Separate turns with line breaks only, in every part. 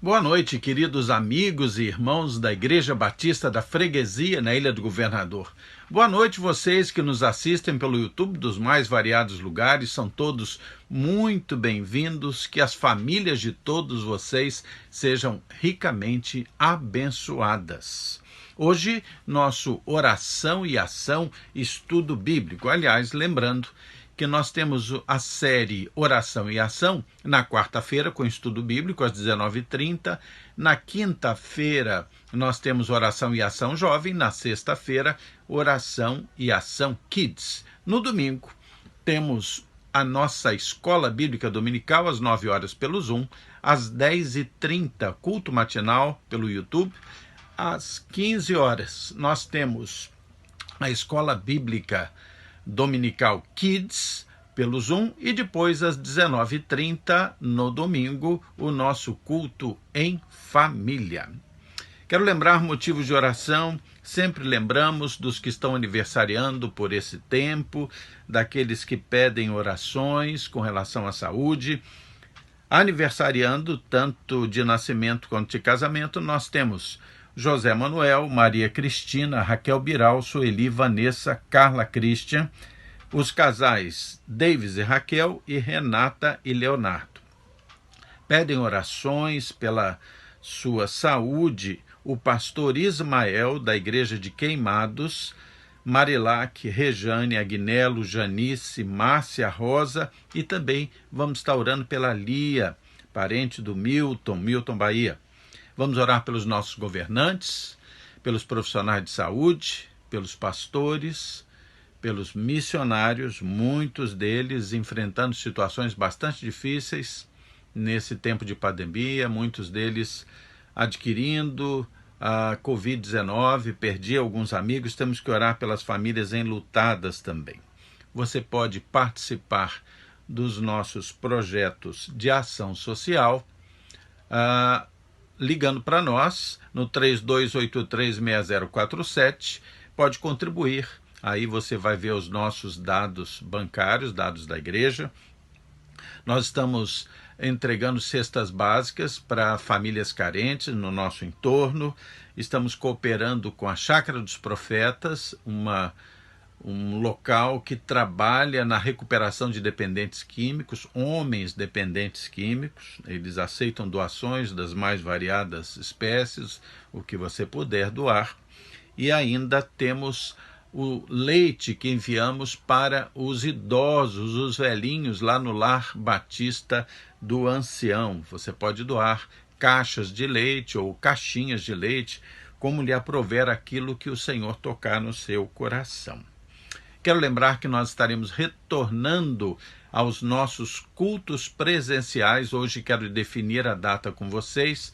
Boa noite, queridos amigos e irmãos da Igreja Batista da Freguesia, na Ilha do Governador. Boa noite, vocês que nos assistem pelo YouTube dos mais variados lugares, são todos muito bem-vindos, que as famílias de todos vocês sejam ricamente abençoadas. Hoje, nosso oração e ação estudo bíblico. Aliás, lembrando que nós temos a série Oração e Ação na quarta-feira com estudo bíblico às 19h30. Na quinta-feira nós temos Oração e Ação Jovem. Na sexta-feira, Oração e Ação Kids. No domingo temos a nossa Escola Bíblica Dominical às 9 horas pelo Zoom, às 10h30 culto matinal pelo YouTube. Às 15 horas nós temos a Escola Bíblica Dominical Kids pelo Zoom e depois às 19h30 no domingo o nosso culto em família. Quero lembrar motivos de oração, sempre lembramos dos que estão aniversariando por esse tempo, daqueles que pedem orações com relação à saúde. Aniversariando tanto de nascimento quanto de casamento, nós temos José Manuel, Maria Cristina, Raquel Biral, Sueli, Vanessa, Carla Christian, os casais Davis e Raquel e Renata e Leonardo. Pedem orações pela sua saúde o pastor Ismael, da Igreja de Queimados, Marilac, Rejane, Agnello, Janice, Márcia, Rosa, e também vamos estar orando pela Lia, parente do Milton Bahia. Vamos orar pelos nossos governantes, pelos profissionais de saúde, pelos pastores, pelos missionários, muitos deles enfrentando situações bastante difíceis nesse tempo de pandemia, muitos deles adquirindo a Covid-19, perdi alguns amigos, temos que orar pelas famílias enlutadas também. Você pode participar dos nossos projetos de ação social, ligando para nós no 32836047, pode contribuir, aí você vai ver os nossos dados bancários, dados da igreja. Nós estamos entregando cestas básicas para famílias carentes no nosso entorno, estamos cooperando com a Chácara dos Profetas, um local que trabalha na recuperação de dependentes químicos, homens dependentes químicos. Eles aceitam doações das mais variadas espécies, o que você puder doar. E ainda temos o leite que enviamos para os idosos, os velhinhos, lá no Lar Batista do Ancião. Você pode doar caixas de leite ou caixinhas de leite, como lhe aprover aquilo que o Senhor tocar no seu coração. Quero lembrar que nós estaremos retornando aos nossos cultos presenciais. Hoje quero definir a data com vocês,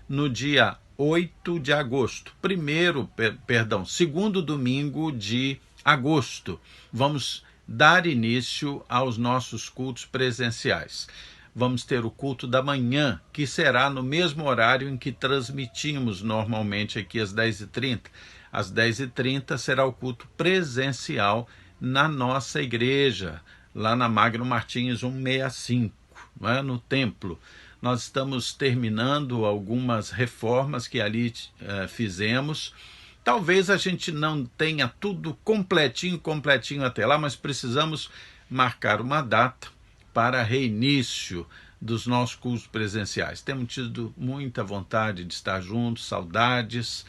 no dia 8 de agosto. Segundo domingo de agosto. Vamos dar início aos nossos cultos presenciais. Vamos ter o culto da manhã, que será no mesmo horário em que transmitimos normalmente aqui às 10h30. Às 10h30 será o culto presencial na nossa igreja, lá na Magno Martins 165, no templo. Nós estamos terminando algumas reformas que ali fizemos. Talvez a gente não tenha tudo completinho até lá, mas precisamos marcar uma data para reinício dos nossos cultos presenciais. Temos tido muita vontade de estar juntos, saudades.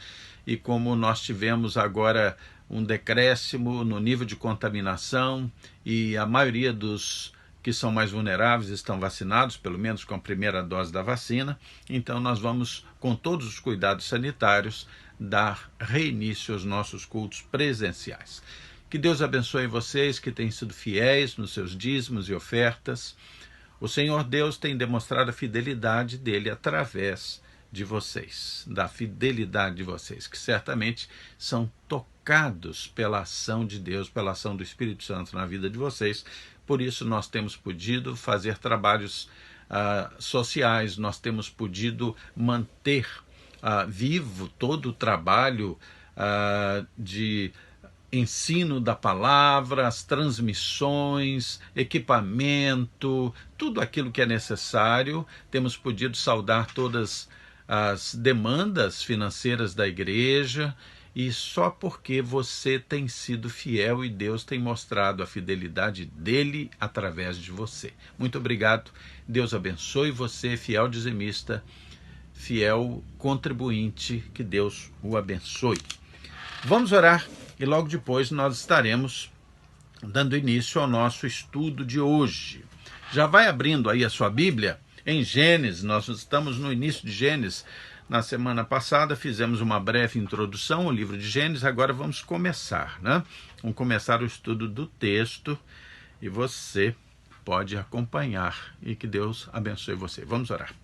E como nós tivemos agora um decréscimo no nível de contaminação e a maioria dos que são mais vulneráveis estão vacinados, pelo menos com a primeira dose da vacina, então nós vamos, com todos os cuidados sanitários, dar reinício aos nossos cultos presenciais. Que Deus abençoe vocês que têm sido fiéis nos seus dízimos e ofertas. O Senhor Deus tem demonstrado a fidelidade dele através de vocês, da fidelidade de vocês, que certamente são tocados pela ação de Deus, pela ação do Espírito Santo na vida de vocês. Por isso nós temos podido fazer trabalhos sociais, nós temos podido manter vivo todo o trabalho de ensino da palavra, as transmissões, equipamento, tudo aquilo que é necessário. Temos podido saudar todas as demandas financeiras da igreja, e só porque você tem sido fiel e Deus tem mostrado a fidelidade dele através de você. Muito obrigado. Deus abençoe você, fiel dizimista, fiel contribuinte, que Deus o abençoe. Vamos orar e logo depois nós estaremos dando início ao nosso estudo de hoje. Já vai abrindo aí a sua Bíblia em Gênesis. Nós estamos no início de Gênesis. Na semana passada fizemos uma breve introdução ao livro de Gênesis, agora vamos começar, né? Vamos começar o estudo do texto e você pode acompanhar e que Deus abençoe você. Vamos orar.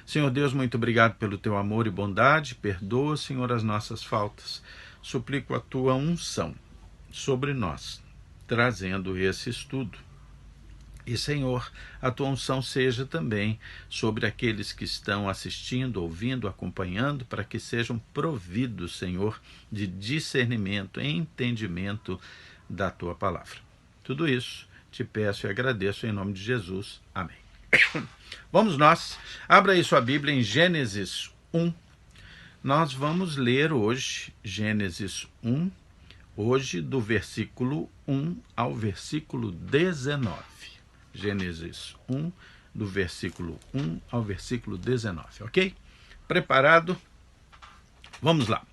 Senhor Deus, muito obrigado pelo teu amor e bondade. Perdoa, Senhor, as nossas faltas. Suplico a tua unção sobre nós, trazendo esse estudo. E, Senhor, a tua unção seja também sobre aqueles que estão assistindo, ouvindo, acompanhando, para que sejam providos, Senhor, de discernimento e entendimento da tua palavra. Tudo isso te peço e agradeço em nome de Jesus. Amém. Vamos nós. Abra aí sua Bíblia em Gênesis 1. Nós vamos ler hoje Gênesis 1, hoje do versículo 1 ao versículo 19. Gênesis 1, do versículo 1 ao versículo 19, ok? Preparado? Vamos lá.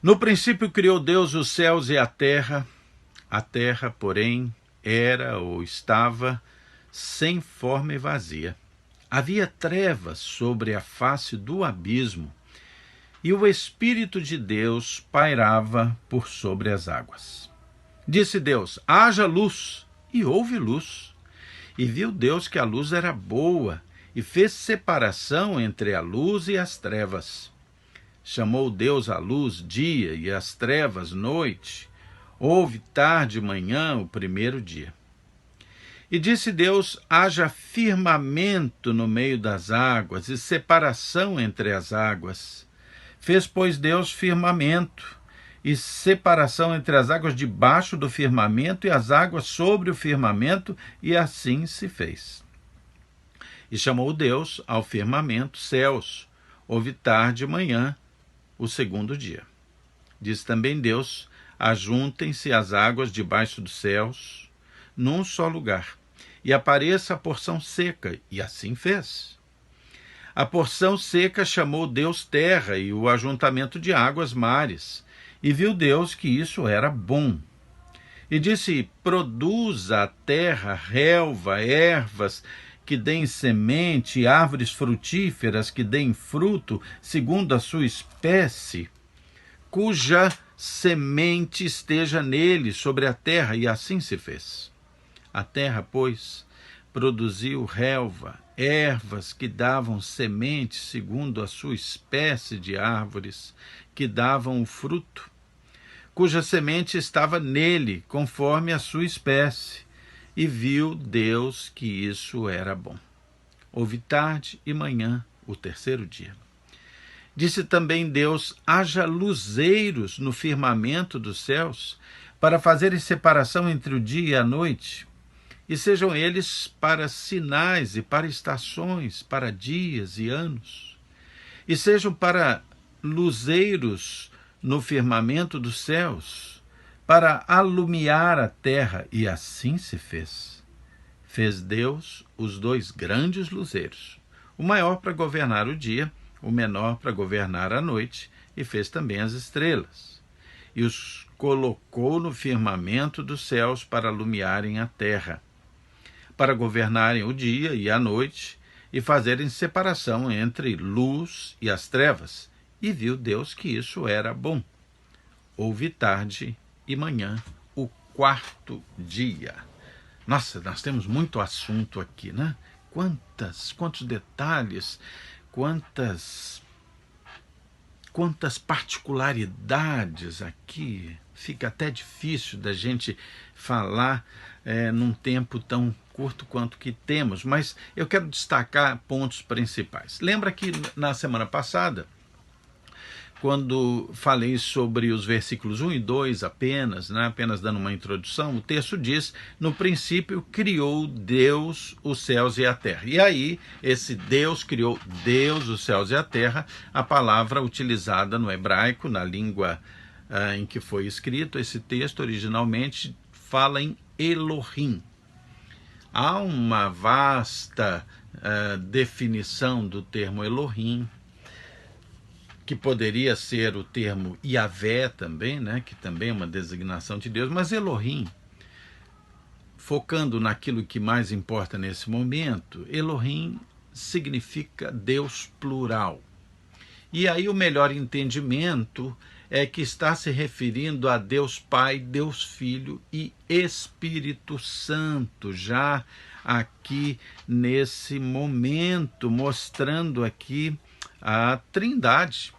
No princípio criou Deus os céus e a terra, porém, era ou estava sem forma e vazia. Havia trevas sobre a face do abismo, e o Espírito de Deus pairava por sobre as águas. Disse Deus: haja luz. E houve luz. E viu Deus que a luz era boa, e fez separação entre a luz e as trevas. Chamou Deus a luz dia, e as trevas noite. Houve tarde e manhã o primeiro dia. E disse Deus: haja firmamento no meio das águas, e separação entre as águas. Fez, pois, Deus firmamento, e separação entre as águas debaixo do firmamento e as águas sobre o firmamento, e assim se fez. E chamou Deus ao firmamento céus. Houve tarde e manhã, o segundo dia. Diz também Deus: ajuntem-se as águas debaixo dos céus, num só lugar, e apareça a porção seca, e assim fez. A porção seca chamou Deus terra, e o ajuntamento de águas mares. E viu Deus que isso era bom. E disse: produza a terra relva, ervas que deem semente, árvores frutíferas que deem fruto, segundo a sua espécie, cuja semente esteja nele, sobre a terra. E assim se fez. A terra, pois, produziu relva, ervas que davam semente, segundo a sua espécie de árvores, que davam o fruto, cuja semente estava nele, conforme a sua espécie. E viu Deus que isso era bom. Houve tarde e manhã, o terceiro dia. Disse também Deus: haja luzeiros no firmamento dos céus, para fazerem separação entre o dia e a noite, e sejam eles para sinais e para estações, para dias e anos, e sejam para luzeiros no firmamento dos céus, para alumiar a terra. E assim se fez. Fez Deus os dois grandes luzeiros, o maior para governar o dia, o menor para governar a noite, e fez também as estrelas. E os colocou no firmamento dos céus para alumiarem a terra, para governarem o dia e a noite, e fazerem separação entre luz e as trevas. E viu Deus que isso era bom. Houve tarde e manhã, o quarto dia. Nossa, nós temos muito assunto aqui, né? Quantos detalhes, quantas particularidades aqui. Fica até difícil da gente falar num tempo tão curto quanto que temos, mas eu quero destacar pontos principais. Lembra que na semana passada quando falei sobre os versículos 1 e 2 apenas, né, apenas dando uma introdução, o texto diz: no princípio criou Deus os céus e a terra. E aí, esse Deus criou Deus os céus e a terra, a palavra utilizada no hebraico, na língua em que foi escrito esse texto originalmente, fala em Elohim. Há uma vasta definição do termo Elohim, que poderia ser o termo Yahvé também, né, que também é uma designação de Deus, mas Elohim, focando naquilo que mais importa nesse momento, Elohim significa Deus plural. E aí o melhor entendimento é que está se referindo a Deus Pai, Deus Filho e Espírito Santo, já aqui nesse momento, mostrando aqui a Trindade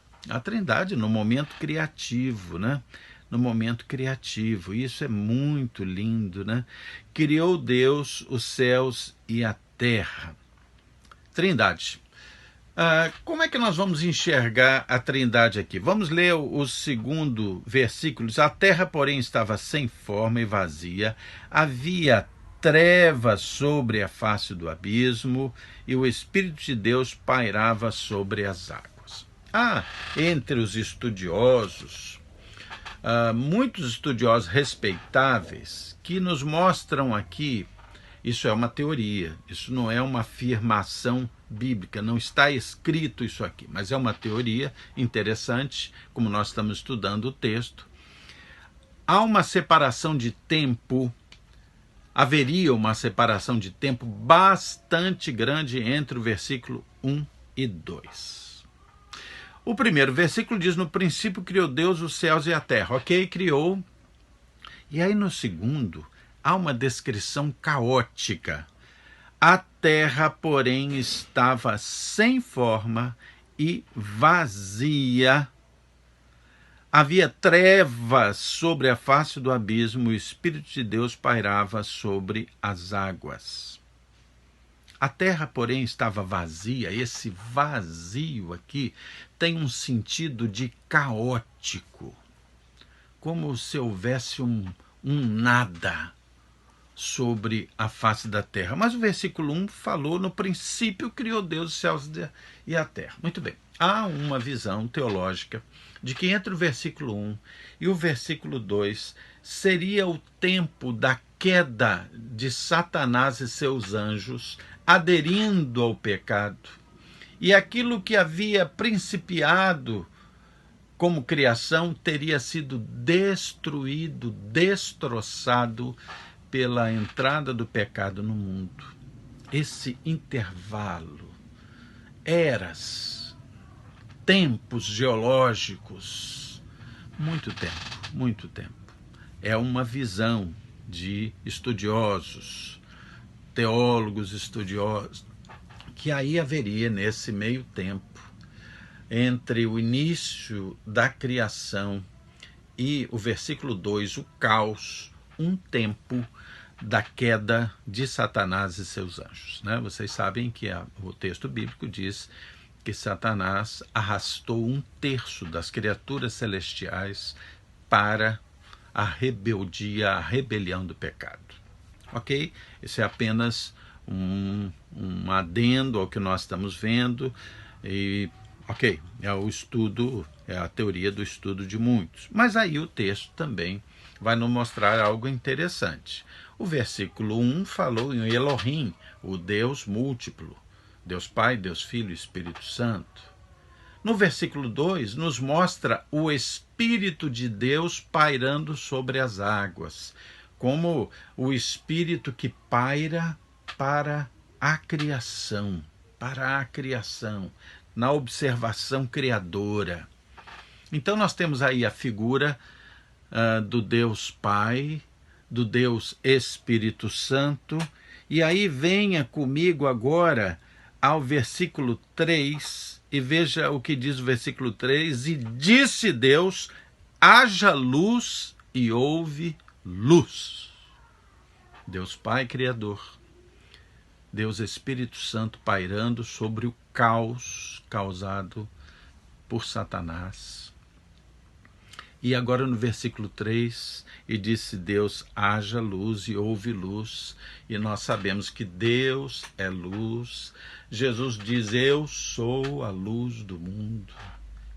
no momento criativo, né? No momento criativo, isso é muito lindo, né? Criou Deus os céus e a terra. Trindade. Como é que nós vamos enxergar a Trindade aqui? Vamos ler o segundo versículo. A terra, porém, estava sem forma e vazia, havia trevas sobre a face do abismo, e o Espírito de Deus pairava sobre as águas. Entre os estudiosos, muitos estudiosos respeitáveis que nos mostram aqui, isso é uma teoria, isso não é uma afirmação bíblica, não está escrito isso aqui, mas é uma teoria interessante, como nós estamos estudando o texto. Há uma separação de tempo, haveria uma separação de tempo bastante grande entre o versículo 1 e 2. O primeiro versículo diz: no princípio criou Deus os céus e a terra. Ok, criou. E aí no segundo, há uma descrição caótica. A terra, porém, estava sem forma e vazia. Havia trevas sobre a face do abismo, o Espírito de Deus pairava sobre as águas. A terra, porém, estava vazia. Esse vazio aqui tem um sentido de caótico, como se houvesse um nada sobre a face da terra. Mas o versículo 1 falou: no princípio criou Deus os céus e a terra. Muito bem. Há uma visão teológica de que entre o versículo 1 e o versículo 2 seria o tempo da queda de Satanás e seus anjos aderindo ao pecado. E aquilo que havia principiado como criação teria sido destruído, destroçado pela entrada do pecado no mundo. Esse intervalo, eras, tempos geológicos, muito tempo. É uma visão de estudiosos, teólogos estudiosos, que aí haveria nesse meio tempo, entre o início da criação e o versículo 2, o caos, um tempo da queda de Satanás e seus anjos. Né? Vocês sabem que o texto bíblico diz que Satanás arrastou 1/3 das criaturas celestiais para a rebeldia, a rebelião do pecado. Ok? Esse é apenas um adendo ao que nós estamos vendo. E, ok, é o estudo, é a teoria do estudo de muitos. Mas aí o texto também vai nos mostrar algo interessante. O versículo 1 falou em Elohim, o Deus múltiplo, Deus Pai, Deus Filho e Espírito Santo. No versículo 2 nos mostra o Espírito de Deus pairando sobre as águas, como o Espírito que paira para a criação, na observação criadora. Então nós temos aí a figura do Deus Pai, do Deus Espírito Santo, e aí venha comigo agora ao versículo 3, e veja o que diz o versículo 3, e disse Deus, haja luz, e houve luz. Deus Pai Criador, Deus Espírito Santo pairando sobre o caos causado por Satanás. E agora no versículo 3, e disse Deus, haja luz, e houve luz. E nós sabemos que Deus é luz. Jesus diz, eu sou a luz do mundo.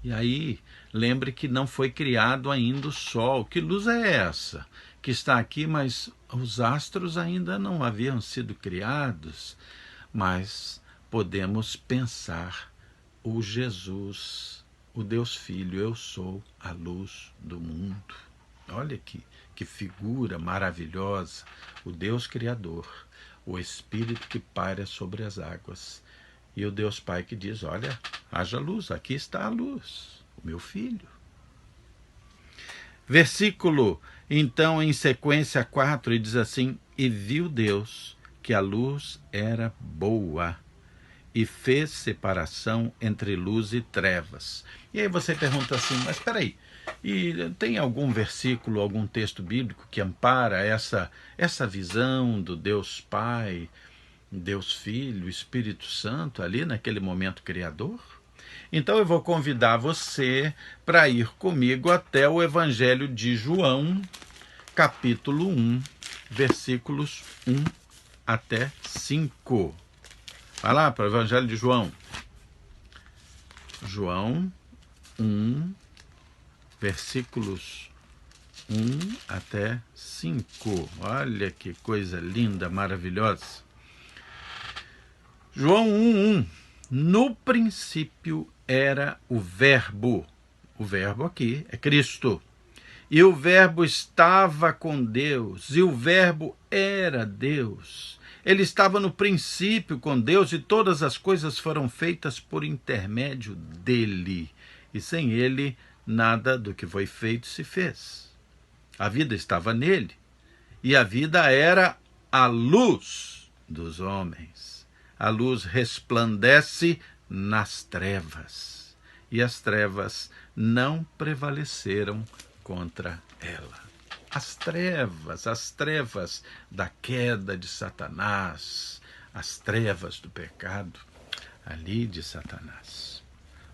E aí, lembre que não foi criado ainda o sol. Que luz é essa que está aqui, mas os astros ainda não haviam sido criados? Mas podemos pensar o Jesus, o Deus Filho, eu sou a luz do mundo. Olha que figura maravilhosa, o Deus Criador, o Espírito que paira sobre as águas. E o Deus Pai que diz, olha, haja luz, aqui está a luz, o meu Filho. Versículo, então, em sequência 4, e diz assim, e viu Deus que a luz era boa, e fez separação entre luz e trevas. E aí você pergunta assim, mas espera aí, e tem algum versículo, algum texto bíblico que ampara essa visão do Deus Pai, Deus Filho, Espírito Santo ali naquele momento criador? Então eu vou convidar você para ir comigo até o Evangelho de João, capítulo 1, versículos 1 até 5. Vai lá para o Evangelho de João. João 1, versículos 1 até 5. Olha que coisa linda, maravilhosa. João 1:1. No princípio era o Verbo. O Verbo aqui é Cristo. E o Verbo estava com Deus, e o Verbo era Deus. Ele estava no princípio com Deus, e todas as coisas foram feitas por intermédio dele. E sem ele, nada do que foi feito se fez. A vida estava nele, e a vida era a luz dos homens. A luz resplandece nas trevas, e as trevas não prevaleceram contra ela. As trevas da queda de Satanás, as trevas do pecado ali de Satanás.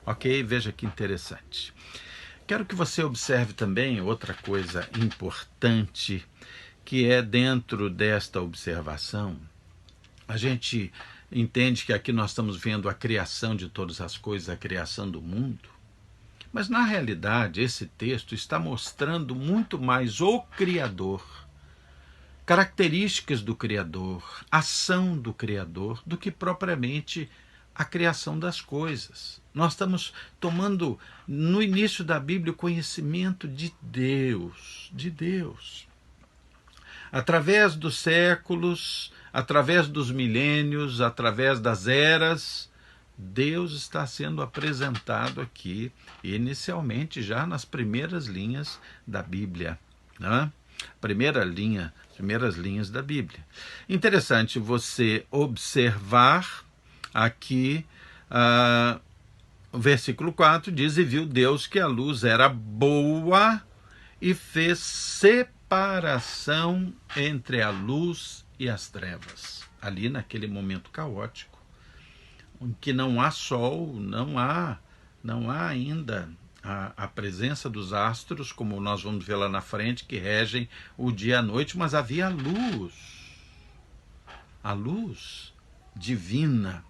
Ok? Veja que interessante. Quero que você observe também outra coisa importante, que é dentro desta observação, a gente entende que aqui nós estamos vendo a criação de todas as coisas, a criação do mundo, mas na realidade esse texto está mostrando muito mais o Criador, características do Criador, ação do Criador, do que propriamente a criação das coisas. Nós estamos tomando no início da Bíblia o conhecimento de Deus, através dos séculos, através dos milênios, através das eras, Deus está sendo apresentado aqui, inicialmente já nas primeiras linhas da Bíblia, né? Primeiras linhas da Bíblia. Interessante você observar aqui, o versículo 4 diz, e viu Deus que a luz era boa e fez separação entre a luz e as trevas. Ali naquele momento caótico, em que não há sol, não há ainda a presença dos astros, como nós vamos ver lá na frente, que regem o dia e a noite, mas havia a luz divina.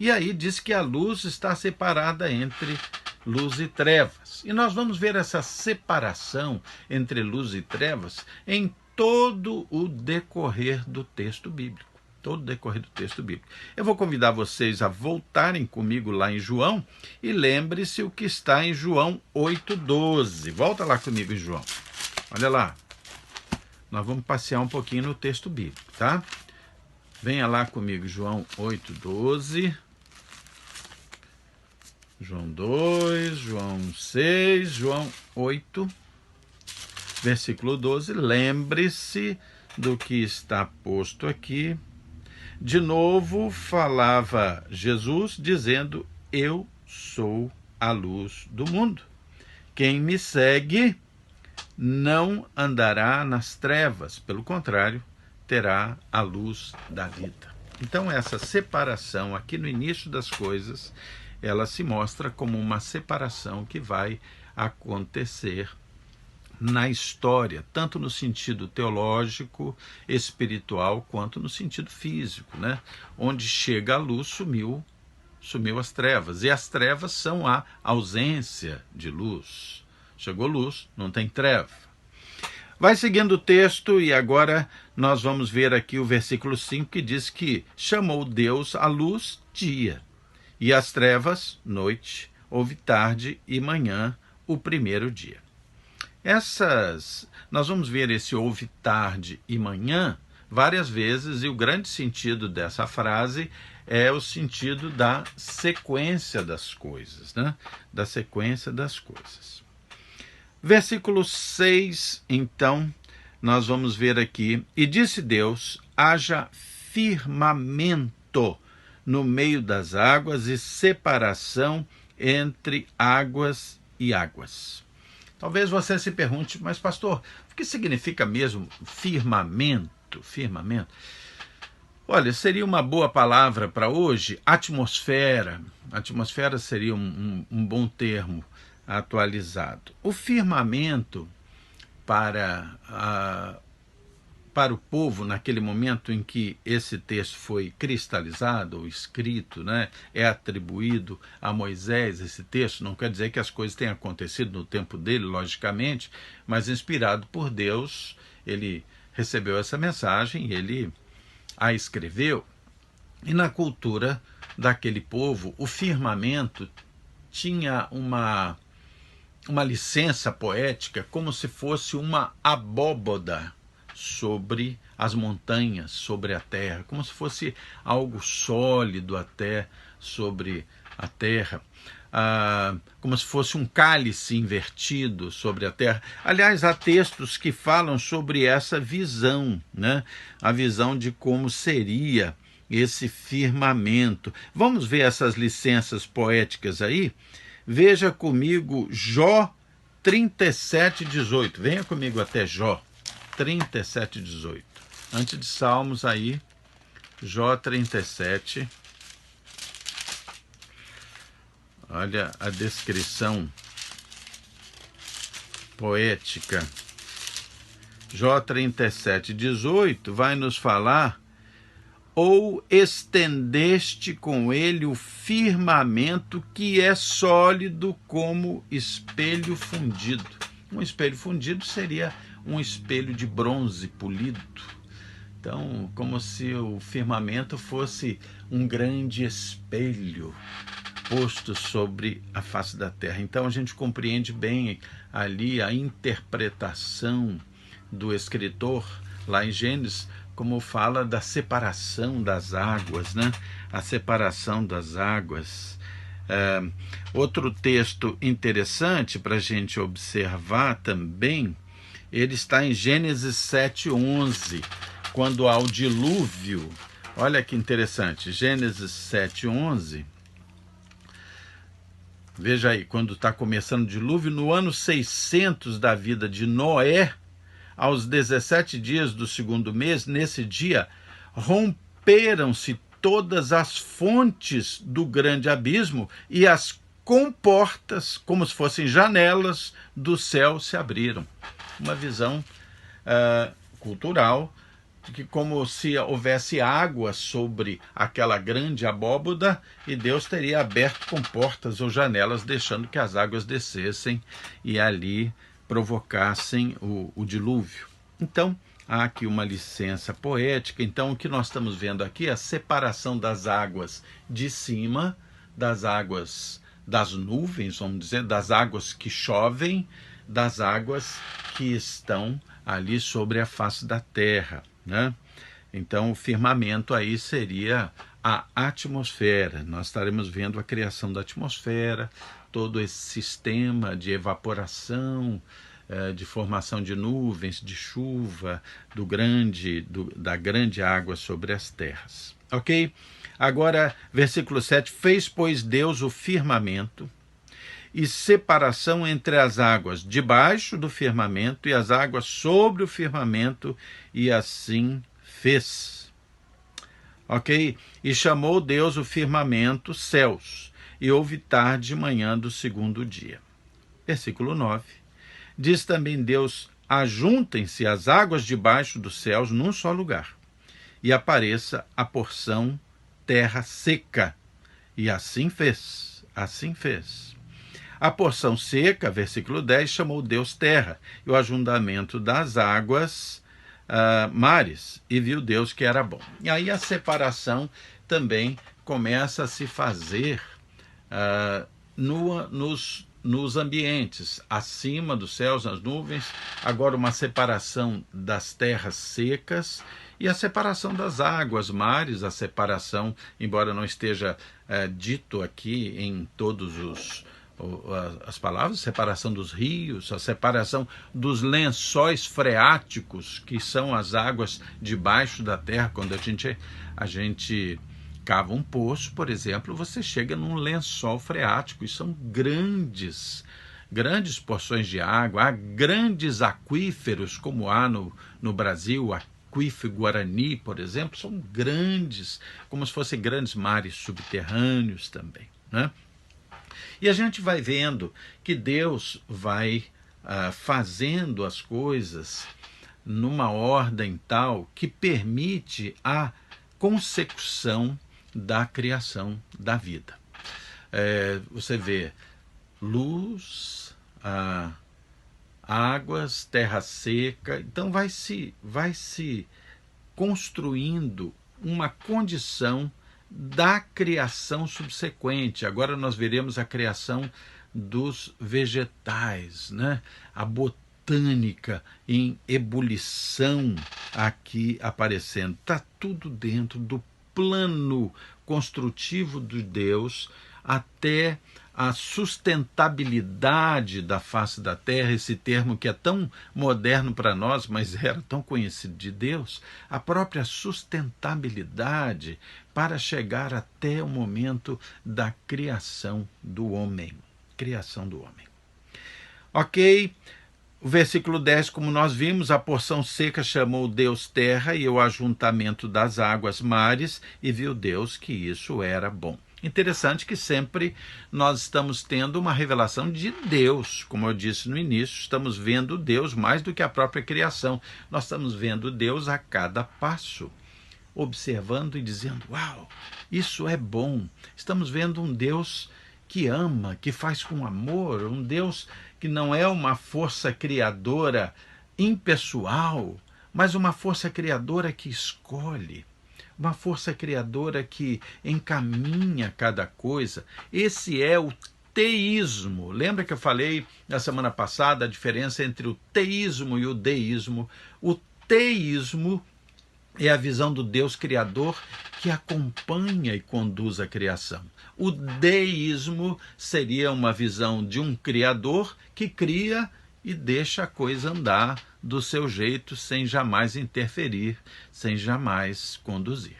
E aí diz que a luz está separada entre luz e trevas. E nós vamos ver essa separação entre luz e trevas em todo o decorrer do texto bíblico. Eu vou convidar vocês a voltarem comigo lá em João e lembre-se o que está em João 8:12. Volta lá comigo em João. Olha lá. Nós vamos passear um pouquinho no texto bíblico, tá? Venha lá comigo, João 8:12. João 2, João 6, João 8, versículo 12. Lembre-se do que está posto aqui. De novo falava Jesus, dizendo, eu sou a luz do mundo. Quem me segue não andará nas trevas, pelo contrário, terá a luz da vida. Então essa separação aqui no início das coisas ela se mostra como uma separação que vai acontecer na história, tanto no sentido teológico, espiritual, quanto no sentido físico, né? Onde chega a luz, sumiu as trevas, e as trevas são a ausência de luz. Chegou luz, não tem treva. Vai seguindo o texto, e agora nós vamos ver aqui o versículo 5, que diz que chamou Deus a luz dia, e as trevas noite, houve tarde e manhã, o primeiro dia. Nós vamos ver esse houve tarde e manhã várias vezes, e o grande sentido dessa frase é o sentido da sequência das coisas, né? Da sequência das coisas. Versículo 6, então, nós vamos ver aqui: e disse Deus, haja firmamento no meio das águas e separação entre águas e águas. Talvez você se pergunte, mas pastor, o que significa mesmo firmamento? Firmamento? Olha, seria uma boa palavra para hoje, atmosfera. Atmosfera seria um bom termo atualizado. O firmamento para o povo, naquele momento em que esse texto foi cristalizado ou escrito, né, é atribuído a Moisés esse texto. Não quer dizer que as coisas tenham acontecido no tempo dele, logicamente, mas inspirado por Deus, ele recebeu essa mensagem e ele a escreveu. E na cultura daquele povo, o firmamento tinha uma licença poética, como se fosse uma abóboda sobre as montanhas, sobre a terra, como se fosse algo sólido até sobre a terra, como se fosse um cálice invertido sobre a terra. Aliás, há textos que falam sobre essa visão, né? A visão de como seria esse firmamento. Vamos ver essas licenças poéticas aí? Veja comigo Jó 37:18. Venha comigo até Jó 37:18. Antes de Salmos aí, Jó 37. Olha a descrição poética. Jó 37:18 vai nos falar: ou estendeste com ele o firmamento que é sólido como espelho fundido. Um espelho fundido seria um espelho de bronze polido. Então, como se o firmamento fosse um grande espelho posto sobre a face da terra. Então a gente compreende bem ali a interpretação do escritor lá em Gênesis, como fala da separação das águas, né? A separação das águas. Outro texto interessante para a gente observar também, ele está em Gênesis 7:11, quando há o dilúvio. Olha que interessante, Gênesis 7:11. Veja aí, quando está começando o dilúvio, no ano 600 da vida de Noé, aos 17 dias do segundo mês, nesse dia, romperam-se todas as fontes do grande abismo e as comportas, como se fossem janelas do céu, se abriram. Uma visão cultural, que como se houvesse água sobre aquela grande abóboda e Deus teria aberto comportas ou janelas, deixando que as águas descessem e ali provocassem o dilúvio. Então, há aqui uma licença poética. Então, o que nós estamos vendo aqui é a separação das águas de cima, das águas das nuvens, vamos dizer, das águas que chovem, das águas que estão ali sobre a face da terra, né? Então, o firmamento aí seria a atmosfera. Nós estaremos vendo a criação da atmosfera, todo esse sistema de evaporação, de formação de nuvens, de chuva, da grande água sobre as terras. Ok? Agora, versículo 7. Fez, pois, Deus o firmamento e separação entre as águas debaixo do firmamento e as águas sobre o firmamento, e assim fez. Ok? E chamou Deus o firmamento céus, e houve tarde e manhã do segundo dia. Versículo 9. Diz também Deus: ajuntem-se as águas debaixo dos céus num só lugar, e apareça a porção terra seca. E assim fez, assim fez. A porção seca, versículo 10, chamou Deus terra, e o ajuntamento das águas, mares, e viu Deus que era bom. E aí a separação também começa a se fazer nos ambientes, acima dos céus, nas nuvens, agora uma separação das terras secas e a separação das águas, mares, a separação, embora não esteja dito aqui em todos as palavras, separação dos rios, a separação dos lençóis freáticos, que são as águas debaixo da terra. Quando a gente cava um poço, por exemplo, você chega num lençol freático, e são grandes porções de água. Há grandes aquíferos, como há no Brasil, aquífero Guarani, por exemplo, são grandes, como se fossem grandes mares subterrâneos também, né? E a gente vai vendo que Deus vai fazendo as coisas numa ordem tal que permite a consecução da criação da vida. Você vê luz, águas, terra seca, então vai se construindo uma condição da criação subsequente. Agora nós veremos a criação dos vegetais, né? A botânica em ebulição aqui aparecendo. Está tudo dentro do plano construtivo de Deus, até a sustentabilidade da face da terra, esse termo que é tão moderno para nós, mas era tão conhecido de Deus, a própria sustentabilidade para chegar até o momento da criação do homem. Criação do homem. Ok, o versículo 10, como nós vimos, a porção seca chamou Deus terra e o ajuntamento das águas mares, e viu Deus que isso era bom. Interessante que sempre nós estamos tendo uma revelação de Deus. Como eu disse no início, estamos vendo Deus mais do que a própria criação. Nós estamos vendo Deus a cada passo, observando e dizendo: uau, isso é bom. Estamos vendo um Deus que ama, que faz com amor, um Deus que não é uma força criadora impessoal, mas uma força criadora que escolhe, uma força criadora que encaminha cada coisa. Esse é o teísmo. Lembra que eu falei na semana passada a diferença entre o teísmo e o deísmo? O teísmo é a visão do Deus Criador que acompanha e conduz a criação. O deísmo seria uma visão de um Criador que cria e deixa a coisa andar do seu jeito, sem jamais interferir, sem jamais conduzir.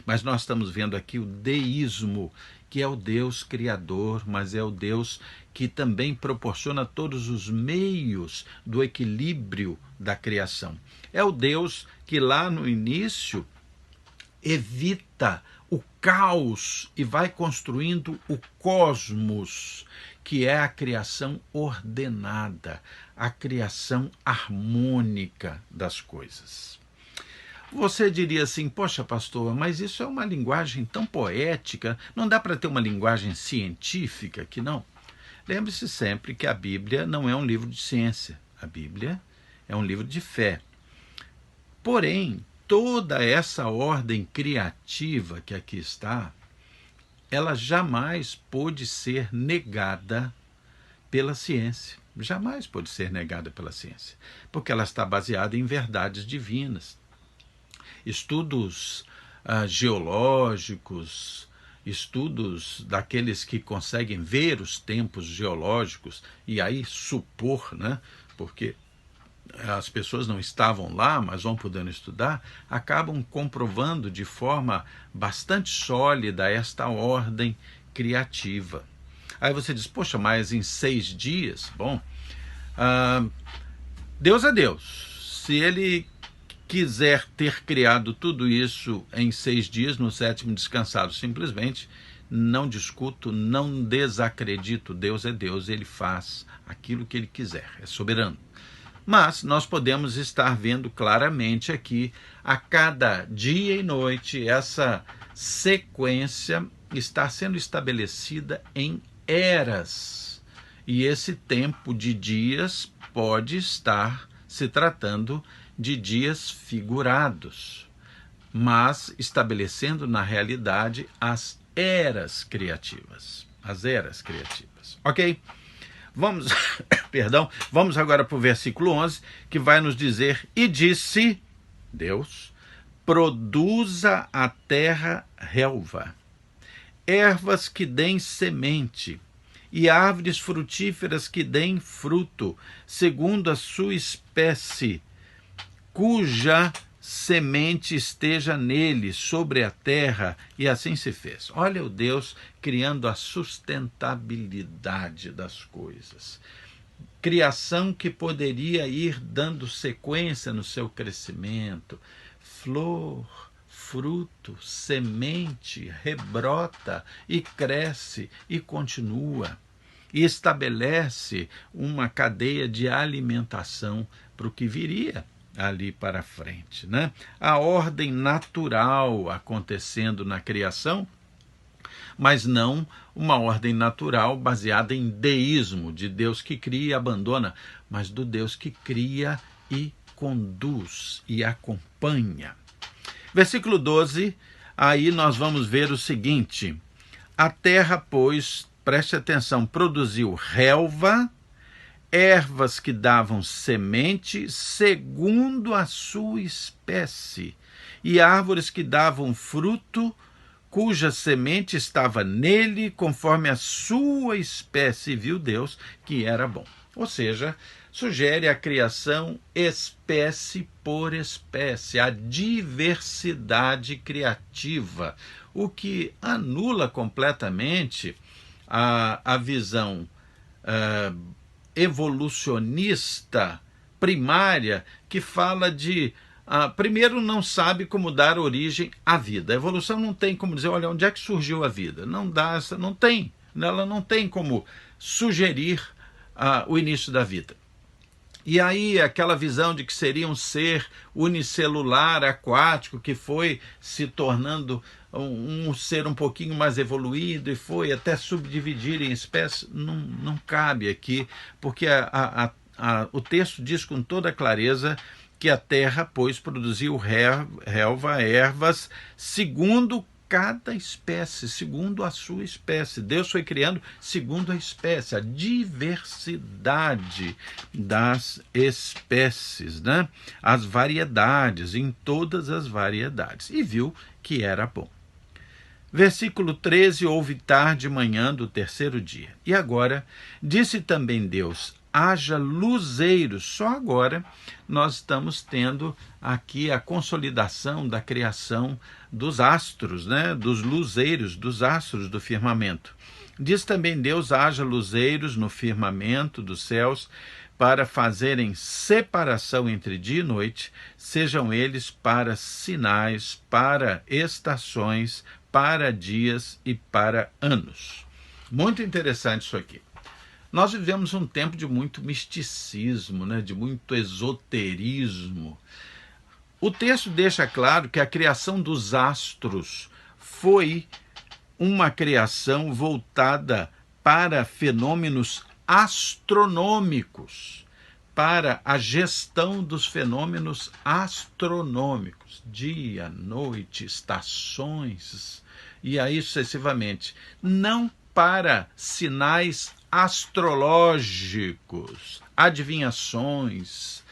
Mas nós estamos vendo aqui o deísmo, que é o Deus Criador, mas é o Deus que também proporciona todos os meios do equilíbrio da criação. É o Deus que lá no início evita o caos e vai construindo o cosmos, que é a criação ordenada, a criação harmônica das coisas. Você diria assim: poxa, pastor, mas isso é uma linguagem tão poética, não dá para ter uma linguagem científica aqui, não? Lembre-se sempre que a Bíblia não é um livro de ciência, a Bíblia é um livro de fé. Porém, toda essa ordem criativa que aqui está, ela jamais pôde ser negada pela ciência. Jamais pôde ser negada pela ciência, porque ela está baseada em verdades divinas. Estudos geológicos, estudos daqueles que conseguem ver os tempos geológicos e aí supor, né, porque as pessoas não estavam lá, mas vão podendo estudar, acabam comprovando de forma bastante sólida esta ordem criativa. Aí você diz: poxa, mas em 6 dias? Bom, Deus é Deus. Se ele quiser ter criado tudo isso em 6 dias, no 7º descansado, simplesmente não discuto, não desacredito. Deus é Deus, ele faz aquilo que ele quiser, é soberano. Mas nós podemos estar vendo claramente aqui, a cada dia e noite, essa sequência está sendo estabelecida em eras. E esse tempo de dias pode estar se tratando de dias figurados, mas estabelecendo na realidade as eras criativas. As eras criativas. Ok? Vamos, perdão, vamos agora para o versículo 11, que vai nos dizer: e disse Deus, produza a terra relva, ervas que deem semente, e árvores frutíferas que deem fruto, segundo a sua espécie, cuja semente esteja nele, sobre a terra, e assim se fez. Olha o Deus criando a sustentabilidade das coisas. Criação que poderia ir dando sequência no seu crescimento. Flor, fruto, semente, rebrota e cresce e continua. E estabelece uma cadeia de alimentação para o que viria ali para frente, né? A ordem natural acontecendo na criação, mas não uma ordem natural baseada em deísmo, de Deus que cria e abandona, mas do Deus que cria e conduz e acompanha. Versículo 12, aí nós vamos ver o seguinte: a terra, pois, preste atenção, produziu relva, ervas que davam semente segundo a sua espécie, e árvores que davam fruto, cuja semente estava nele conforme a sua espécie, e viu Deus que era bom. Ou seja, sugere a criação espécie por espécie, a diversidade criativa, o que anula completamente a visão evolucionista primária, que fala de primeiro não sabe como dar origem à vida. A evolução não tem como dizer, olha, onde é que surgiu a vida? Não dá, não tem. Ela não tem como sugerir o início da vida. E aí aquela visão de que seria um ser unicelular, aquático, que foi se tornando um ser um pouquinho mais evoluído e foi até subdividir em espécies, não cabe aqui, porque o texto diz com toda clareza que a terra, pois, produziu relva, ervas, segundo cada espécie, segundo a sua espécie. Deus foi criando segundo a espécie, a diversidade das espécies, né? As variedades, em todas as variedades. E viu que era bom. Versículo 13, houve tarde e manhã do terceiro dia. E agora, disse também Deus, haja luzeiros. Só agora nós estamos tendo aqui a consolidação da criação dos astros, né? Dos luzeiros, dos astros do firmamento. Diz também Deus, haja luzeiros no firmamento dos céus, para fazerem separação entre dia e noite, sejam eles para sinais, para estações, para dias e para anos. Muito interessante isso aqui. Nós vivemos um tempo de muito misticismo, né, de muito esoterismo. O texto deixa claro que a criação dos astros foi uma criação voltada para fenômenos astronômicos, para a gestão dos fenômenos astronômicos, dia, noite, estações, e aí sucessivamente. Não para sinais astrológicos, adivinhações,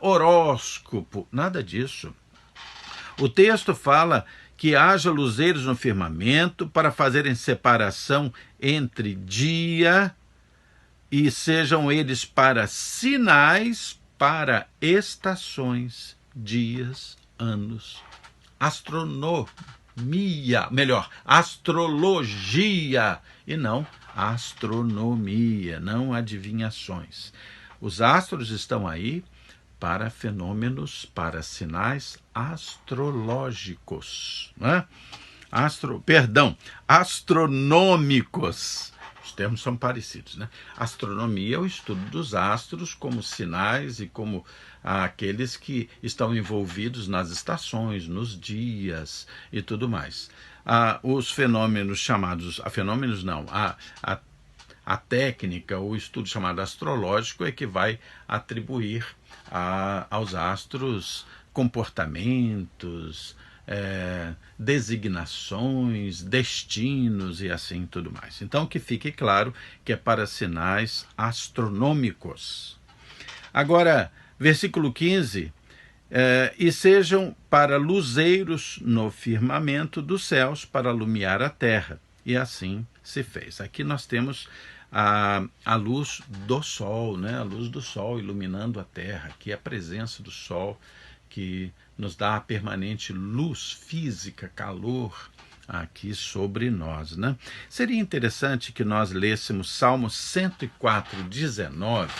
horóscopo, nada disso. O texto fala que haja luzeiros no firmamento para fazerem separação entre dia e sejam eles para sinais, para estações, dias, anos. Astrologia, e não astronomia, não adivinhações. Os astros estão aí para fenômenos, para sinais astrológicos, né? astronômicos. Os termos são parecidos, né? Astronomia é o estudo dos astros como sinais e como aqueles que estão envolvidos nas estações, nos dias e tudo mais. Os fenômenos chamados, a técnica, o estudo chamado astrológico é que vai atribuir aos astros comportamentos, designações, destinos e assim tudo mais. Então que fique claro que é para sinais astronômicos. Agora, versículo 15, e sejam para luzeiros no firmamento dos céus para alumiar a terra. E assim se fez. Aqui nós temos a luz do sol, né? A luz do sol iluminando a terra, que é a presença do sol que nos dá a permanente luz física, calor aqui sobre nós, né? Seria interessante que nós lêssemos Salmo 104, 19.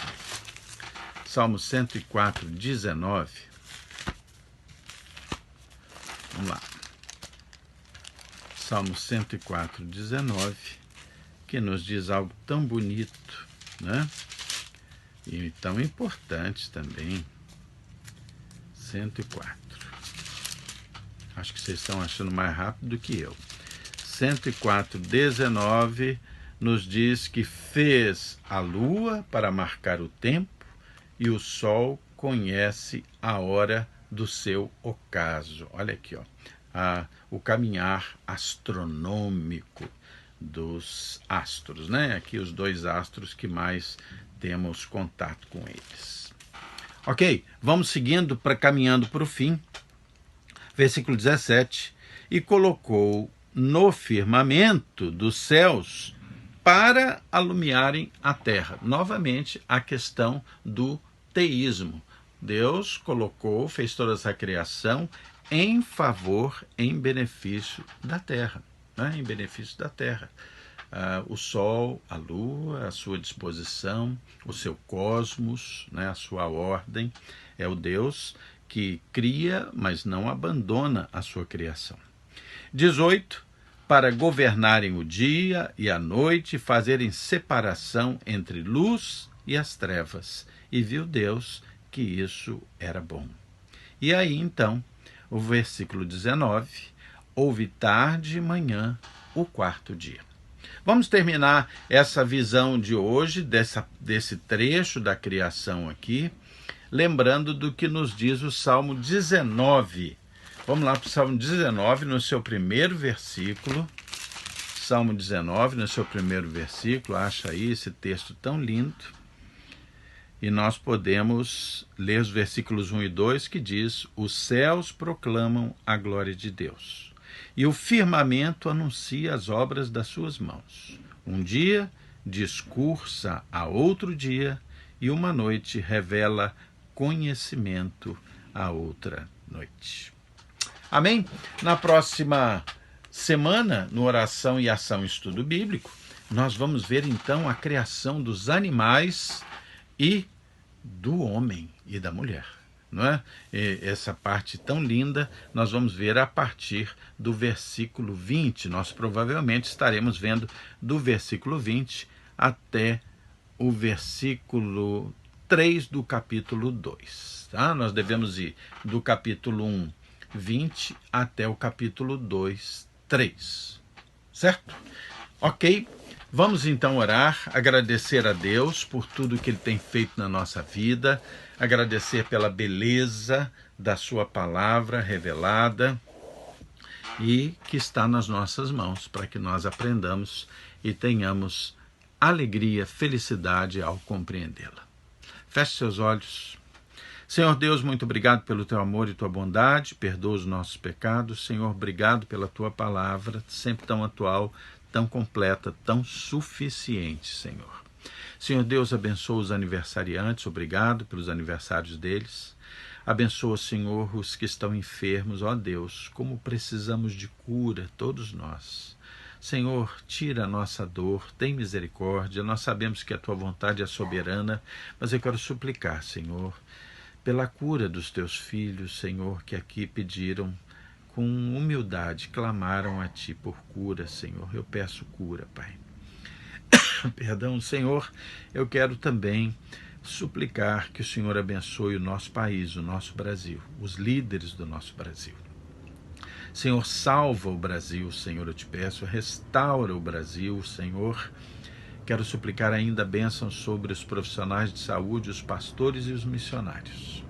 Salmo 104, 19. Vamos lá. Salmo 104, 19, que nos diz algo tão bonito, né? E tão importante também. 104. Acho que vocês estão achando mais rápido do que eu. 104, 19 nos diz que fez a lua para marcar o tempo e o sol conhece a hora do seu ocaso. Olha aqui, ó. O caminhar astronômico dos astros, né? Aqui os dois astros que mais temos contato com eles. Ok, vamos seguindo, caminhando para o fim. Versículo 17. E colocou no firmamento dos céus para alumiarem a terra. Novamente, a questão do teísmo. Deus fez toda essa criação em favor, em benefício da terra, né? Em benefício da terra. O sol, a lua, a sua disposição, o seu cosmos, né? A sua ordem. É o Deus que cria, mas não abandona a sua criação. 18. Para governarem o dia e a noite, fazerem separação entre luz e as trevas. E viu Deus que isso era bom. E aí, então, o versículo 19, houve tarde e manhã, o quarto dia. Vamos terminar essa visão de hoje, desse trecho da criação aqui, lembrando do que nos diz o Salmo 19. Vamos lá para o Salmo 19, no seu primeiro versículo. Salmo 19, no seu primeiro versículo, acha aí esse texto tão lindo. E nós podemos ler os versículos 1 e 2, que diz: os céus proclamam a glória de Deus, e o firmamento anuncia as obras das suas mãos. Um dia discursa a outro dia, e uma noite revela conhecimento a outra noite. Amém? Na próxima semana, no Oração e Ação Estudo Bíblico, nós vamos ver então a criação dos animais e do homem e da mulher, não é? E essa parte tão linda nós vamos ver a partir do versículo 20. Nós provavelmente estaremos vendo do versículo 20 até o versículo 3 do capítulo 2. Tá? Nós devemos ir do capítulo 1, 20 até o capítulo 2, 3. Certo? Ok? Vamos então orar, agradecer a Deus por tudo que Ele tem feito na nossa vida, agradecer pela beleza da sua palavra revelada e que está nas nossas mãos, para que nós aprendamos e tenhamos alegria, felicidade ao compreendê-la. Feche seus olhos. Senhor Deus, muito obrigado pelo teu amor e tua bondade, perdoa os nossos pecados. Senhor, obrigado pela tua palavra, sempre tão atual, tão completa, tão suficiente, Senhor. Senhor Deus, abençoa os aniversariantes, obrigado pelos aniversários deles. Abençoa, Senhor, os que estão enfermos, ó Deus, como precisamos de cura, todos nós. Senhor, tira a nossa dor, tem misericórdia, nós sabemos que a tua vontade é soberana, mas eu quero suplicar, Senhor, pela cura dos teus filhos, Senhor, que aqui pediram com humildade, clamaram a Ti por cura, Senhor. Eu peço cura, Pai. Perdão, Senhor, eu quero também suplicar que o Senhor abençoe o nosso país, o nosso Brasil, os líderes do nosso Brasil. Senhor, salva o Brasil, Senhor, eu te peço, restaura o Brasil, Senhor. Quero suplicar ainda bênçãos sobre os profissionais de saúde, os pastores e os missionários.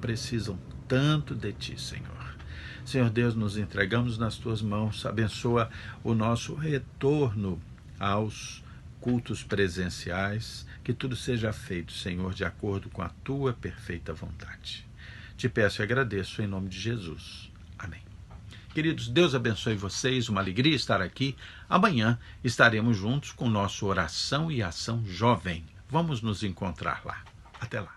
Precisam tanto de Ti, Senhor. Senhor Deus, nos entregamos nas Tuas mãos, abençoa o nosso retorno aos cultos presenciais, que tudo seja feito, Senhor, de acordo com a Tua perfeita vontade. Te peço e agradeço em nome de Jesus. Amém. Queridos, Deus abençoe vocês, uma alegria estar aqui. Amanhã estaremos juntos com nosso Oração e Ação Jovem. Vamos nos encontrar lá. Até lá.